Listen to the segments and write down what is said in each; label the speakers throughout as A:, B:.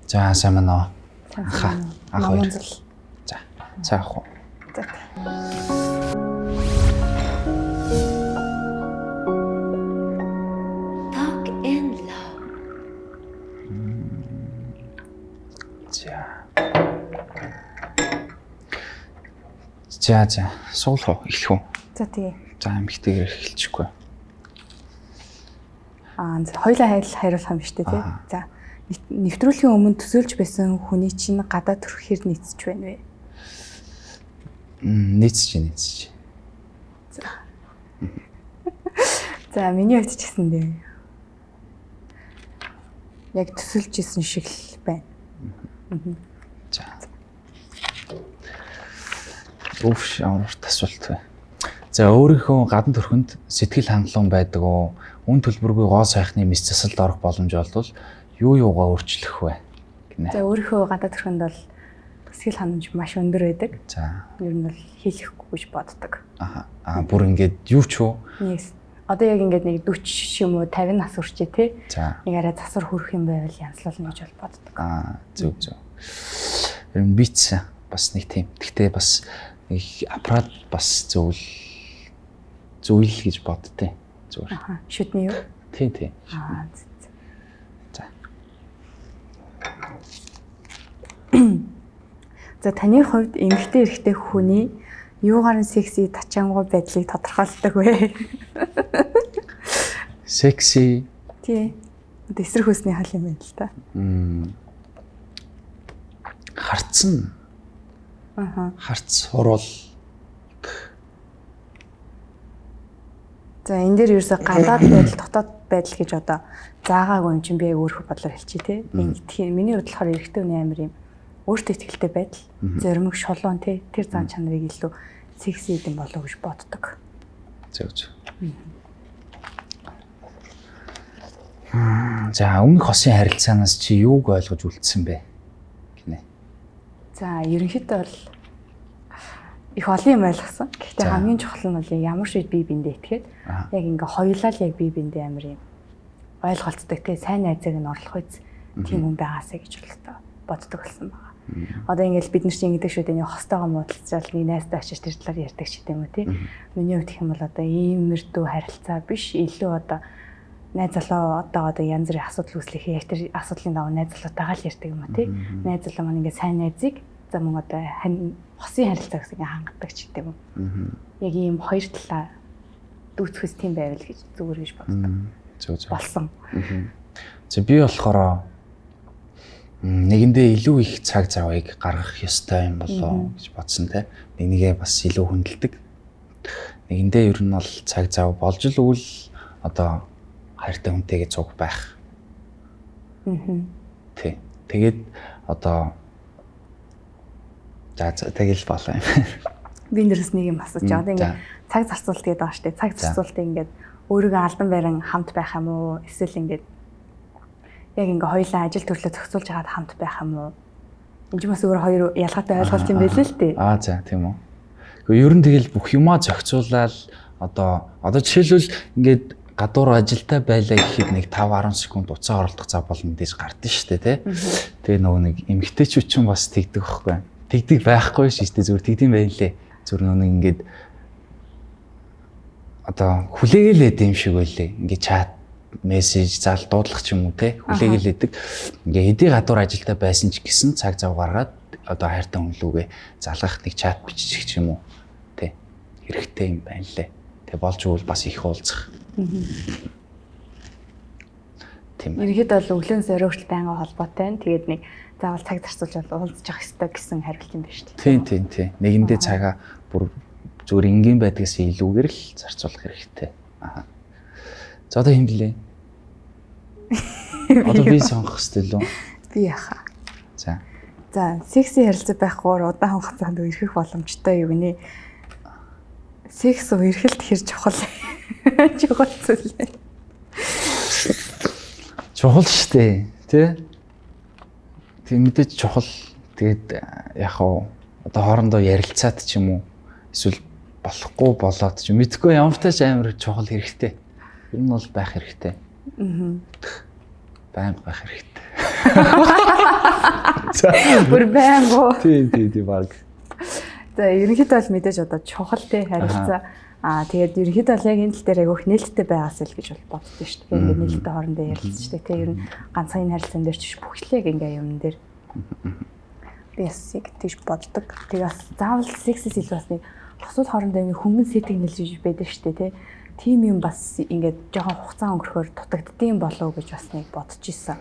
A: За сайн байна уу?
B: Ах хоёр.
A: За. Цаах уу.
B: Talk in love.
A: За. Суулах уу? Эхлэх үү?
B: За тэгээ.
A: За эмхтэйгээр эхэлчихгүй.
B: Хоёулаа хариулах юм шүү дээ тий. За. Нэвтрүүлгийн өмнө төсөөлж байсан хүний чинь гадаад төрөх хэр нийцэж байна вэ?
A: Нийцэж.
B: За миний хувьд ч гэсэн дээ. Яг төсөөлж исэн шиг л байна.
A: За. Өвш амарт асуулт бай. За өөрийнхөө гадна төрхөнд сэтгэл хангалуун байдаг уу? Үн төлбөргүй гоо сайхны мэс засалд орох боломж олвол юугаа өөрчлөх вэ гинэ.
B: За өөрийнхөө гадаад төрхөнд бол сэтгэл ханамж маш өндөр байдаг.
A: За.
B: Ер нь бол хийхгүй гэж боддог.
A: Бүр ингээд юу ч юу?
B: Одоо яг ингээд нэг 40 юм уу 50 нас хүрчээ тий.
A: За.
B: Нэг арай засвар хүрэх юм байвал янзлуулна гэж бол боддог.
A: Зөв. Ер нь бич бас нэг тийм. Гэхдээ бас нэг аппарат бас зүйл гэж боддتي. Зүгээр.
B: Шүтний юу?
A: Тийм. За.
B: За таны хувьд эмэгтэй эрэгтэй хүний юугаар нь секси тачаангуй байдлыг тодорхойлдог вэ?
A: Секси.
B: Тий. Эсрэг хөөсний хал юм байна л та.
A: Харцсан. Харц хурал.
B: За энэ дээр ерөөсө гадаад байдал, дотоод байдал гэж одоо заагаагүй юм чинь би өөрөө бодлоор хэлчихье тий. Тэгэхээр миний хувьд болохоор эрэгтэй хүний амир юм өөртөө ихтэй байдал, зоримог шолон тий. Тэр зан чанарыг илүү секси юм болов гэж боддог.
A: Зөв. За өмнөх хосын харилцаанаас чи юуг ойлгож үлдсэн бэ гинэ.
B: За ерөнхийдөө бол их олон юм ойлгосон. Гэхдээ хамгийн чухал нь бол ямар шиг бие биендээ итгээд яг ингээ хоёулаа л яг бие биендээ амир юм ойлголцдог те сайн найзыг нь орлох үз тийм хүн байгаасаа гэж боддог болсон байгаа. Одоо ингээл бид нар чинь ингэдэг шүү дээ нэг хостойгоо муудалцал нэг найзтай очиж тэр талаар ярьдаг ч гэдэм үү те. Миний хувьд гэх юм бол одоо ийм мэрдүү харилцаа биш илүү одоо найз залуу одоо янз бүрийн асуудал үүслэхээ яг тэр асуудлын даваа найз залуутайгаа л ярьдаг юм уу те. Найз залуу маань ингээ сайн найзыг за мөн одоо хосын харилцаа гэсэн ингээ хангадаг ч гэдэм үү. Яг ийм хоёр талаа дүүцэхс тийм байвал гэж зүгээр гэж боддог.
A: Зөв.
B: Болсон.
A: За би болохоор нэгэндээ илүү их цаг завыг гаргах ёстой юм болоо гэж бодсон те. Нэгнийгээ бас илүү хүндэлдэг. Нэгэндээ ер нь бол цаг зав болж л үл одоо хайртай хүнтэйгээ цуг байх. Тий. Тэгээд одоо за тэгэл болоо юм.
B: Би нэрс нэг юм асууж байгаа. Одоо ингээд цаг зарцуулалт гэдэг байгаа шүү дээ. Цаг зарцуулалтыг ингээд өөрийгөө алдан байран хамт байх юм уу? Эсвэл ингээд яг ингээ хоёулаа ажил төрлөө зохицуулж хагаад хамт байх юм уу? Энд ч бас өөр хоёр ялгаатай ойлголт юм байлээ л дээ.
A: За тийм үү. Гэхдээ ер нь тэгэл бүх юмаа зохицуулаад одоо жишээлбэл ингээд гадуур ажилдаа байлаа гэхэд нэг 5-10 секунд уцаа оролдох зав бол мэдээж гардыг шүү дээ тий. Тэгээ нөгөө нэг эмгтээчүүд ч бас тэгдэг байхгүй. Тэгдэг байхгүй шүү дээ зүгээр тэгдэм байлээ. Зүгээр нөгөө ингээд одоо хүлээгээл юм шиг байлээ. Ингээд чат мессеж заал дуудлах ч юм уу те хүлээгээл идэг. Ингээ хэдий гадуур ажилдаа байсан ч гэсэн цаг зав гаргаад одоо хайртай хүн лүүгээ залгах нэг чат бичих ч юм уу те хэрэгтэй юм байна лээ. Тэгээ болж ивэл бас их уулзах. Тийм.
B: Ерөнхийдөө бол өглөөс орой хүртэл байнга холбоотой. Тэгээд нэг заавал цаг зарцуулж уулзах хэрэгтэй гэсэн хариулт юм байна шүү дээ.
A: Тийм. Нэгэндээ цагаа бүр зүгээр энгийн байдгаас илүүгээр л зарцуулах хэрэгтэй. За одоо хэмлээ. Одоо би сонгох хэрэгтэй лөө.
B: Би яхаа.
A: За,
B: секси харилцаа байхгүй удаан хугацаанд эрхэх боломжтой юу гинэ? Секс эрхэлт хэр чухал. Чухал зүйл.
A: Чухал штэ, тий? Тийм мэдээж чухал. Тэгээд яг одоо хоорондоо ярилцаад ч юм уу эсвэл болохгүй болоод ч мэдгүй ямар тач амар чухал хэрэгтэй. Ер нь бол байх хэрэгтэй. Байнга байх хэрэгтэй.
B: Бүр байнгу.
A: Тийм баг.
B: За ерөнхийдөө бол мэдээж одоо чухал те харилцаа. Тэгээд ерөнхийдөө бол яг энэ тал дээр айгүйх нээлттэй байгаас л гэж бол боддоо шүү дээ. Ингээд нээлттэй хоорондоо ярилцдаг. Тэгээ ер нь ганцхан энэ харилцаан дээр ч бүхлээг ингээ юм дээр би бас яг тийж боддог. Тэгээ бас заавал сексис илүү бас нэг хосууд хоорондоо ингээ хөнгөн сэтг нэлж байдаг шүү дээ, тэ. Тим юм бас ингээд жоохон хугацаа өнгөрөхөөр дутагддсан болов гэж бас нэг бодож исэн.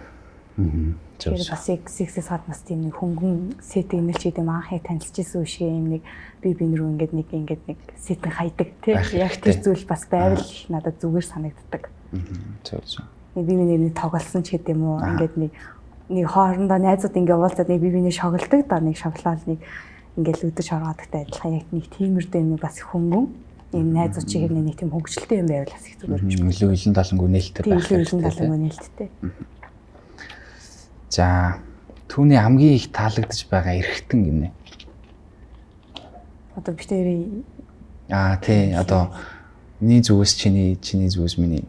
B: Тэгэхээр бас яг сексис гаднаас тийм нэг хөнгөн сэтг нэлж идэм анхыг танилцж исэн үшиг юм нэг би рүү ингээд нэг сэтг хайдаг, тэ. Яг тэр зүйл бас байвал надад зүгээр санагддаг. Нэг биений тоглосон ч гэдэм үү, ингээд нэг хоорондоо найзууд ингээ уулзаад нэг биений шоглдог да нэг шоглол нэг ингээл өдөр шоргоодогтой адилхан яг нэг тиймэрдээ нэг бас хөнгөн ийм найзууд чигээр нэг тийм хөгжилтэй юм байвал бас их зүгээр гэж байна.
A: Илүү илэн талангүй нээлттэй байх.
B: Илүү илэн талангүй нээлттэй.
A: За түүний хамгийн их таалагдж байгаа эрхтэн гинэ.
B: Одоо битэрий
A: тий одоо миний зүгээс чиний зүгээс миний.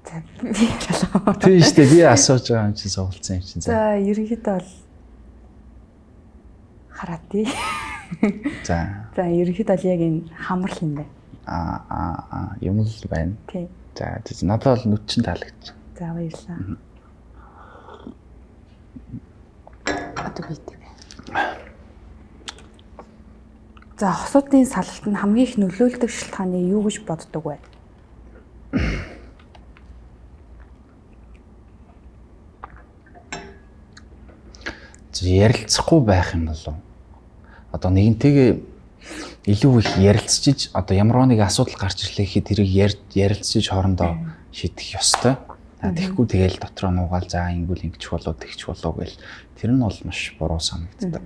A: Тийм шүү дээ. Би асууж байгаа юм чинь суулцсан юм чинь.
B: За ерөнхийдөө бол хараати. За ерөнхийдөө бол яг энэ хамрал юм байна.
A: Юм л байна.
B: Тийм.
A: За надад бол нүд чинь таалагдчих.
B: За баярлалаа. Одоо би тийм. За хосуудын салалтанд хамгийн их нөлөөлдөг шалтгааны юу гэж боддог вэ?
A: Ярилцахгүй байх юм болов. Одоо нэгнтэйгээ илүү их ярилцчиж одоо ямар нэг асуудал гарч ирлээ гэхэд тэрийг ярилцчиж хоорондоо шийдэх ёстой. Тэгэхгүй тэгэл дотроо нуугаал за ингэвэл ингэч болоо тэгч болоо гэл тэр нь бол маш буруу санагддаг.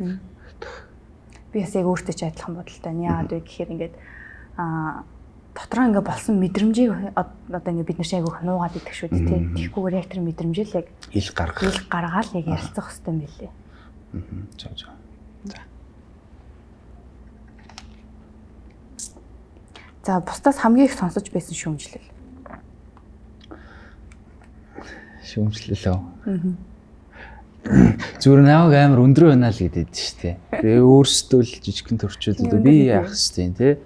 B: Би бас яг өөртөө ч адилхан бодолтой. Яагаад вэ гэхээр ингээд дотроо ингээд болсон мэдрэмжийг одоо ингээд бид нар шиг айгүйх нуугаад идэх шүү дээ тийм. Тэгэхгүйгээр яг тэр мэдрэмжийг яг
A: ил
B: гаргаал яг ярилцах хэрэгтэй юм билээ.
A: За.
B: За бусдаас хамгийн их сонсож байсан шүүмжлэл.
A: Шүүмжлэл. Зүгээр наваг амар өндөр байна л гэдэг шүү дээ. Тэгээ өөрсдөө л жижигхэн төрчүүд би яах хэвчтэй тий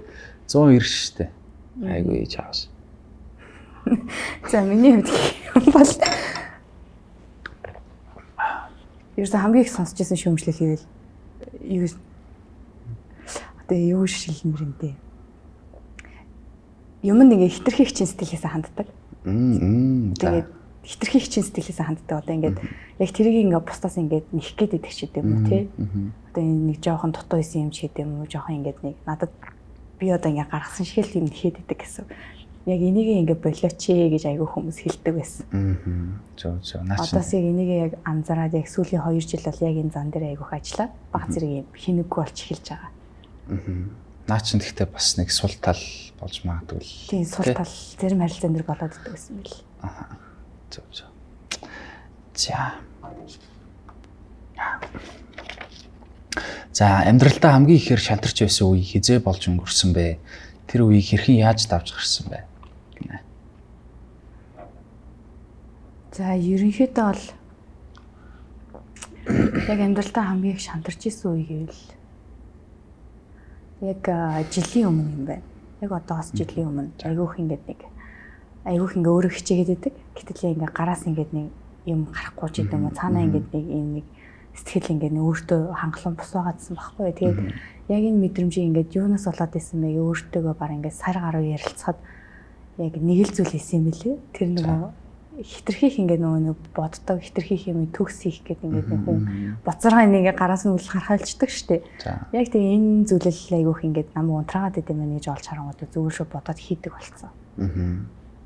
A: 190 шүү дээ. Айгүй чааш.
B: За миний хувьд бол ерөөсөө хамгийн их сонсож байсан шүүмжлэл хийвэл юу одоо юу шилмэр юм дээ. Юмд ингээ хитрхи чин сэтгэлээсээ ханддаг. Тэгээд хитрхи чин сэтгэлээсээ ханддаг. Одоо ингээд яг тэрийг ингээ бусдаас ингээд нэх гээд идэх ч гэдэм үү тий. Одоо нэг жоохон дутуу исэн юм ч гэдэм үү. Жоохон ингээд нэг надад би одоо ингээ гаргасан шиг л юм нэхэд идэг гэсэн. Яг энийг ингээ болооч гэж айгүй хүмүүс хэлдэг байсан. Одоос яг энийг яг анзаараад яг сүүлийн 2 жил бол яг энэ зан дээр айгүйх ажиллаад баг зэрэг юм хинэггүй болж эхэлж байгаа.
A: Наа чин гэхдээ бас нэг сул тал болж магадгүй л.
B: Тийм сул тал зарим харилцаан дээр болоод идэг гэсэн мэл.
A: За амьдралдаа хамгийн ихээр шантарч байсан үе хизээ болж өнгөрсөн бэ? Тэр үеийг хэрхэн яаж давж гарсан бэ?
B: За ерөнхийдөө бол яг амьдралдаа хамгийн их шантарч исэн үе гэвэл яг жилийн өмнө юм байна. Яг одоос жилийн өмнө айгүйх ингээ өөрөө хичээгээд идэг. Гэтэл ингээ гараас ингээ нэг юм гарахгүй ч гэдэм үү. Цаанаа ингээ нэг юм нэг сэтгэл ингээ өөртөө хангалуун бус байгаадсан байхгүй. Тэгээд яг энэ мэдрэмжийг ингээ юунаас болоод исэн бэ? Өөртөөгөө баг ингээ сар гаруй ярилцахад яг нэг л зүйл исэн юм билээ. Тэр нөгөө хитрхийх ингээ нөгөө боддог хитрхийх юм төгс хийх гэдэг ингээ нэг хүн боцоргоо нэгэ гараас нь үл хархайлцдаг штеп. Яг тэгээ энэ зүйлэл айгүйх ингээ намайг унтраагаад идэм байх гэж олж харангууд зүгээр шүү бодоод хийдэг болцсон.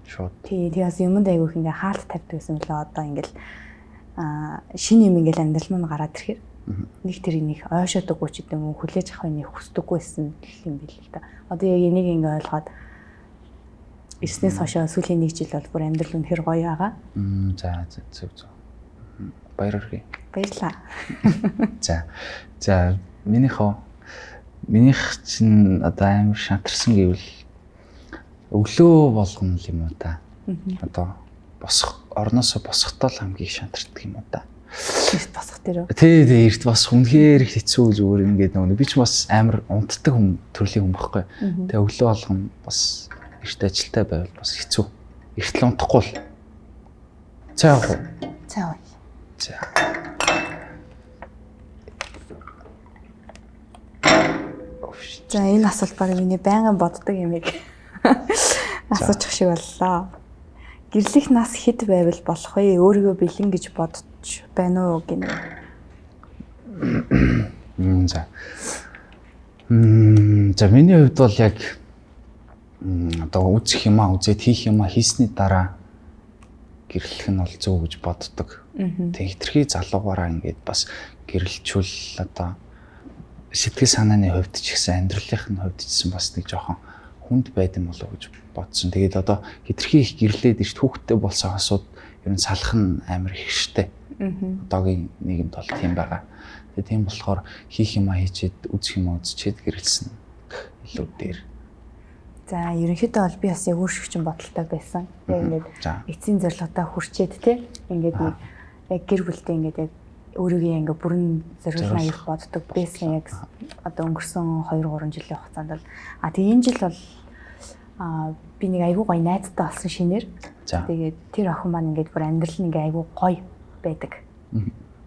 A: Шууд.
B: Тэгээс юмд айгүйх ингээ хаалт тавьдаг гэсэн мөлөө одоо ингээл шинэ юм ингээл амьдрал маань гараад ирэхээр нэг тэрийг нэг ойшоодоггүй ч гэдэм үү хүлээж авах нэг хүсдэггүй байсан юм бил л да. Одоо яг энийг ингээ ойлгоод Ирснээс хойшоо сүүлийн 1 жил бол бүр амьдрал үнэхэр гоё байгаа.
A: За зөв. Баярлалаа.
B: Баярлалаа.
A: За минийх чинь одоо амар шантарсан гэвэл өглөө болгоно юм уу та. Одоо босох орноосоо босохдоо л хамгийн шантардаг юм уу да.
B: Эрт босох дээр.
A: Тий, эрт босох үнэхээр их хэцүү зүгээр ингээд нөгөө би ч бас амар унтдаг төрлийн хүн байхгүй. Тэгээ өглөө болгон бас эрт ажилтаа байвал бас хэцүү. Эрт л унтахгүй л. За яах вэ?
B: За.
A: За.
B: За энэ асуулт баг миний байнгын боддог юмыг асуучих шиг боллоо. Гэрлэх нас хэд байвал болох вэ? Өөрийгөө бэлэн гэж бодож байна уу гинэ.
A: За. За миний хувьд бол яг одоо үзэх юмаа үзээд хийх юмаа хийсний дараа гэрлэх нь бол зөв гэж боддог. Тэг хитрхи залуугаараа ингээд бас гэрлэлчүүл одоо сэтгэл санааны хувьд ч гэсэн амьдралын хувьд ч гэсэн бас нэг жоохон хүнд байдсан болов уу гэж бодсон. Тэгээд одоо хитрхи их гэрлээд ирт хүүхдтэй болсон хасууд ер нь салах нь амар их штэ. Одоогийн нийгэмд бол тийм байгаа. Тэгээд тийм болохоор хийх юмаа хийчихэд үзэх юмаа үзчихэд гэрлсэн илүү дээр.
B: За ерөнхийдөө бол би бас яг өөршигчин бодолтой байсан. Яг ингээд эцсийн зорилготой хүрчээд те ингээд нэг яг гэр бүлтэй ингээд яг өөрийгөө ингээ бүрэн зориулна гэж боддог байсан. Яг одоо өнгөрсөн 2-3 жилийн хугацаанд бол тэгээ энэ жил бол би нэг айгүй гоё найзтай болсон шинээр. Тэгээд тэр охин маань ингээд бүр амьдрал нь ингээ айгүй гоё байдаг.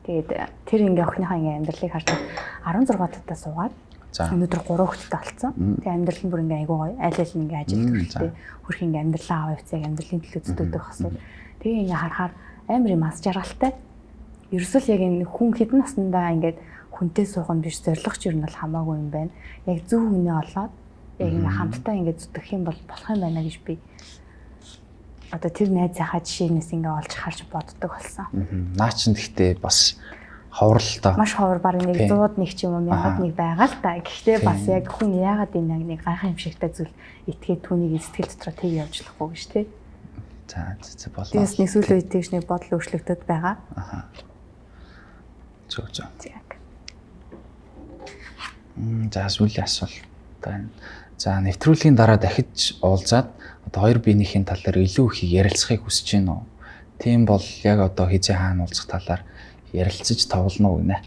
B: Тэгээд тэр ингээ охиныхаа ингээ амьдралыг харж 16 татаа суугаад өнөөдөр 3 хүүхэдтэй болсон. Тэгээ амьдрал нь бүр ингээ айгүй гоё. Аль аль нь ингээ ажил төрөлтэй хөрх ингээ амьдралаа аваа явцаг амьдралын төлөө зүтгэдэг хасууд. Тэгээ ингээ харахаар амар юм ас жаргалтай. Ерөөсөл яг энэ хүн хэдэн наснаа ингээд хүнтэй суух нь биш зориг ч ер нь бол хамаагүй юм байна. Яг зөв хүнээ олоод яг ингээ хамтдаа ингээд зүтгэх юм бол болох юм байна гэж би одоо тэр найзынхаа жишээнээс ингээ олж харж боддог болсон.
A: Наа чин гэхдээ бас ховор л доо.
B: Маш ховор баг нэг 100-д нэг ч юм уу 1000-д нэг байгаа л та. Гэхдээ бас яг хүн яагаад энэ нэг гайхах юм шигтэй зүйл итгээд түүнийг сэтгэл дотроо тэг явж болохгүй гэж тий.
A: За болоо.
B: Тэгээс нэг сүүлийн үед тэгш нэг бодол өөрчлөгдөд байгаа.
A: Зөв. За сүүлийн асуулт байна. За нэвтрүүлгийн дараа дахиж уулзаад одоо хоёр биенийхээ тал дээр илүү их ярилцахыг хүсэж байна уу? Тийм бол яг одоо хизээ хаана уулзах талаар ярилцаж тоглоно уу гинэ?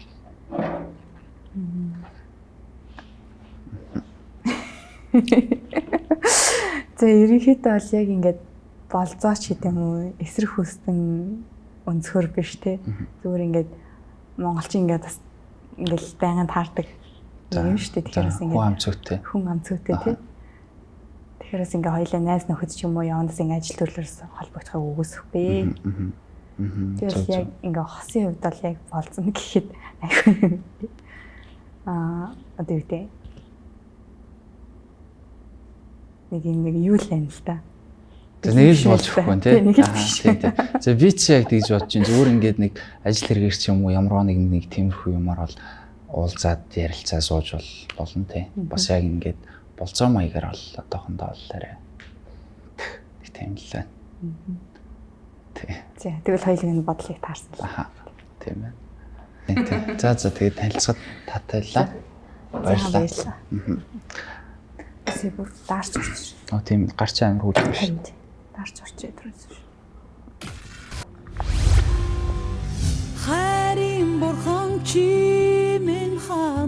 B: За ерөнхийдөө бол яг ингээд болзооч гэдэг юм уу? Эсрэг хүссэн өнцгөр биш те. Зүгээр ингээд монголчин ингээд бас ингээд байнгын таардаг юм шүү дээ. Тэгэхээр ингээд хүн амцгүйтэй тий. Тэгэхээр ингээд хоёлаа найз нөхөд ч юм уу явандас ингээд ажил төрлөөс холбогдохыг үгүйсэхгүй. Тэгэхээр яг ингээд хосын хувьд бол яг болцсон гэхэд одоо юу те. Нэг юу л байна л та.
A: Нэг л болж өгөхгүй тий. За би ч яг тэгж бодож чинь зүгээр ингээд нэг ажил хэрэгэр ч юм уу ямар нэг тиймэрхүү юмар бол уулзаад ярилцаа сууж болно тий. Бас яг ингээд болцоо маягаар бол одоохондоо бол арай тийм л байна. Тий.
B: Тэгвэл хоёулын бодлыг таарсан л.
A: Тийм байна. За тэгээд танилцахад татайлаа. Баярлалаа.
B: Сэгүр даарч орчих.
A: Тийм гарч амар хурд байна.
B: Даарч орчих өдрөөс.
C: Харин бурхан чи минь хаа